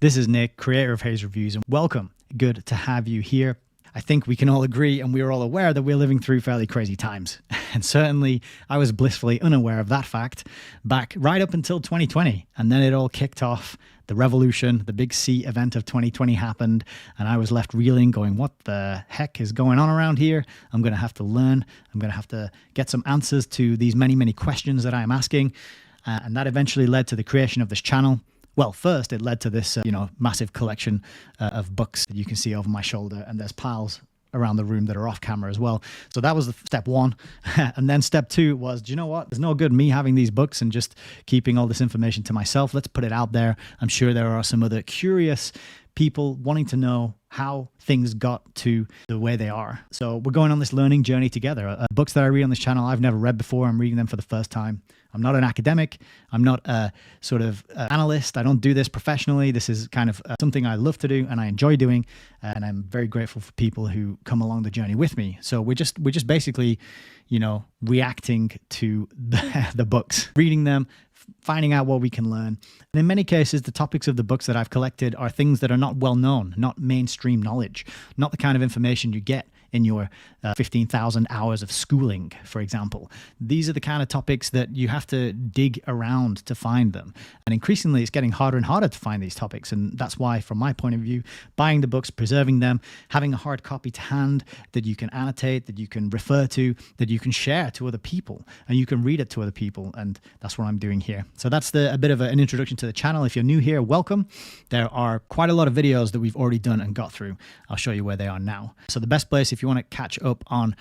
This is Nick, creator of HEYS Reviews, and welcome. Good to have you here. I think we can all agree and we're all aware that we're living through fairly crazy times. And certainly I was blissfully unaware of that fact back right up until 2020. And then it all kicked off. The revolution, the big C event of 2020 happened, and I was left reeling going, what the heck is going on around here? I'm going to have to learn. I'm going to have to get some answers to these many, many questions that I am asking. And that eventually led to the creation of this channel. Well, first it led to this, massive collection of books that you can see over my shoulder, and there's piles around the room that are off camera as well. So that was the step one. And then step two was, do you know what? There's no good me having these books and just keeping all this information to myself. Let's put it out there. I'm sure there are some other curious people wanting to know how things got to the way they are. So we're going on this learning journey together. Books that I read on this channel, I've never read before. I'm reading them for the first time. I'm not an academic. I'm not a sort of analyst. I don't do this professionally. This is kind of something I love to do and I enjoy doing. And I'm very grateful for people who come along the journey with me. So we're just basically, reacting to the books, reading them, finding out what we can learn. And in many cases, the topics of the books that I've collected are things that are not well known, not mainstream knowledge, not the kind of information you get in your 15,000 hours of schooling, for example. These are the kind of topics that you have to dig around to find them. And increasingly, it's getting harder and harder to find these topics. And that's why, from my point of view, buying the books, preserving them, having a hard copy to hand that you can annotate, that you can refer to, that you can share to other people, and you can read it to other people. And that's what I'm doing here. So that's a bit of an introduction to the channel. If you're new here, welcome. There are quite a lot of videos that we've already done and got through. I'll show you where they are now. So the best place, if you want to catch up on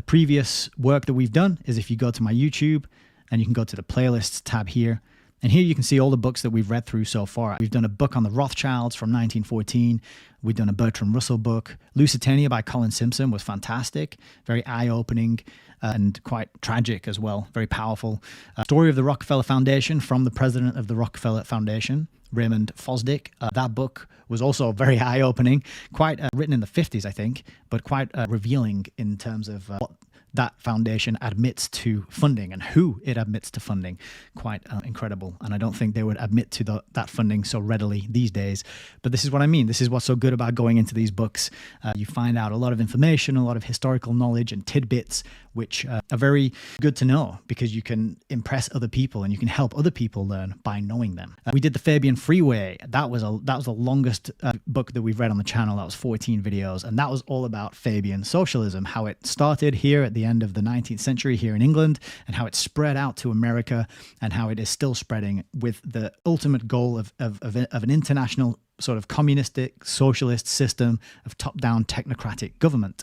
previous work that we've done, is if you go to my YouTube and you can go to the playlists tab here. And here you can see all the books that we've read through so far. We've done a book on the Rothschilds from 1914. We've done a Bertrand Russell book. Lusitania by Colin Simpson was fantastic, very eye-opening and quite tragic as well, very powerful. Story of the Rockefeller Foundation from the president of the Rockefeller Foundation, Raymond Fosdick. That book was also very eye-opening, quite written in the 50s, I think, but quite revealing in terms of what that foundation admits to funding and who it admits to funding. Quite incredible. And I don't think they would admit to that funding so readily these days. But this is what I mean. This is what's so good about going into these books. You find out a lot of information, a lot of historical knowledge and tidbits, which are very good to know because you can impress other people and you can help other people learn by knowing them. We did the Fabian Freeway. That was the longest book that we've read on the channel. That was 14 videos. And that was all about Fabian socialism, how it started here at the end of the 19th century here in England and how it spread out to America and how it is still spreading with the ultimate goal of an international sort of communistic socialist system of top-down technocratic government.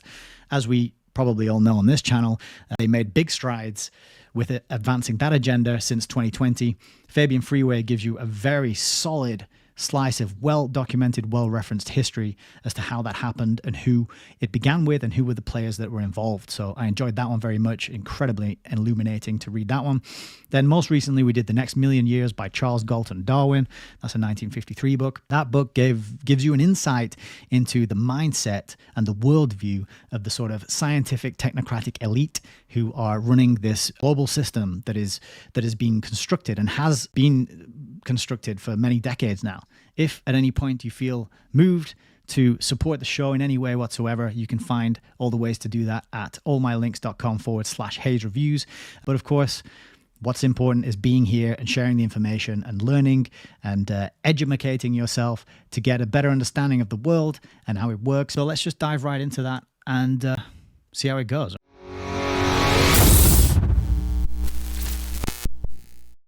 As we probably all know on this channel, they made big strides with it, advancing that agenda since 2020. Fabian Freeway gives you a very solid slice of well-documented, well-referenced history as to how that happened and who it began with and who were the players that were involved. So I enjoyed that one very much, incredibly illuminating to read that one. Then most recently we did The Next Million Years by Charles Galton Darwin. That's a 1953 book. That book gives you an insight into the mindset and the worldview of the sort of scientific technocratic elite who are running this global system that is being constructed and has been constructed for many decades now. If at any point you feel moved to support the show in any way whatsoever, you can find all the ways to do that at allmylinks.com/HEYS Reviews. But of course, what's important is being here and sharing the information and learning and educating yourself to get a better understanding of the world and how it works. So let's just dive right into that and see how it goes.